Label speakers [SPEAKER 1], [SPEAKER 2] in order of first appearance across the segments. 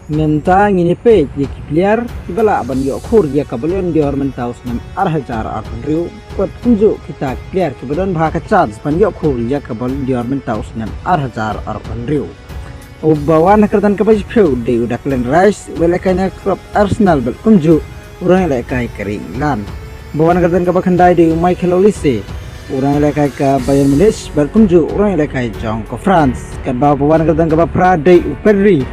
[SPEAKER 1] Menta ngini pe ye kipliar kibala ban yo khur ye kabalon dior mentaus nam arhajar akon riu pat unju kita clear kibalon bha ka chance ban yo khur ye kabalon dior mentaus nam arhajar akon riu ubawan kertan kabaj pheu de udak len rice wala kana crop arsenal bal unju urang la kai kering lan bawan kertan kabak khandai de Michael Olise urang la kai ka Bayern Munich bal unju urang la kai jong ko France kan bawan kertan kabak Prade Pedri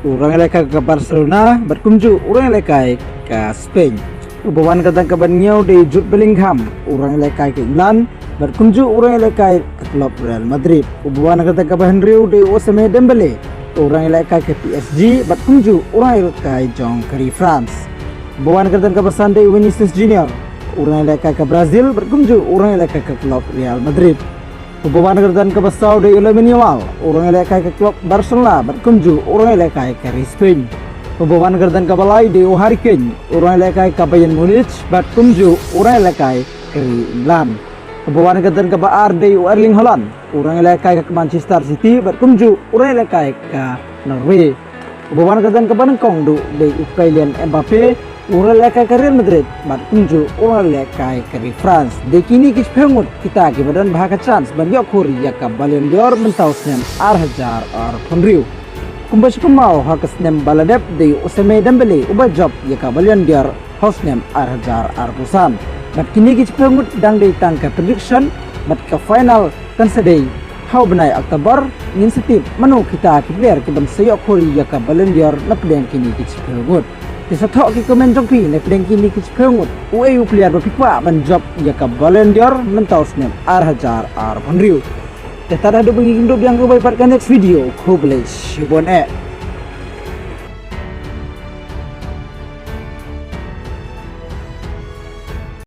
[SPEAKER 1] urang lekai ke Barcelona berkunjung urang lekai ke Spain ubawan kadang ke Banyau di Jude Bellingham urang lekai ke England berkunjung urang lekai ke klub Real Madrid ubawan kadang ke Henry di Ousmane Dembele urang lekai ke PSG berkunjung urang lekai jong ke France ubawan kadang ke Sande Vinicius Junior urang lekai ke Brazil berkunjung urang lekai ke klub Real Madrid ubawan kerdan ke Saudi Lamine Yamal orang lekai ke klub Barcelona berkunjung orang lekai ke Spain ubawan kerdan ke Balai di Harry Kane orang lekai ke Bayern Munich berkunjung orang lekai ke England ubawan kerdan ke Arde Erling Haaland orang lekai ke Manchester City berkunjung orang lekai ke Norway ubawan kerdan ke Bangkok di Kylian Mbappe urang lekai ke Real Madrid berkunjung urang lekai ke France dekini kis pengut kita ke badan bahaka chance ban yo khur ya ka Ballon d'Or mentaus nem arhajar ar ponriu kumbas kumau hakas nem baladep de Ousmane Dembele uba job ya ka Ballon d'Or host nem arhajar ar busan bat kini kis pengut dang de tangka prediction bat ka final kan sedei hau benai Oktober ngin setip manu kita ke player ke ban sayo khur ya ka Ballon d'Or na plen kini kis pengut Tisa thok ki komen jong pi ne pdeng kini kis pengut ueu player berpikwa ban job ya ka Ballon d'Or mentaus nem arhajar ar ponriu. Teta dah do bagi induk yang ke next video. Ko boleh shibon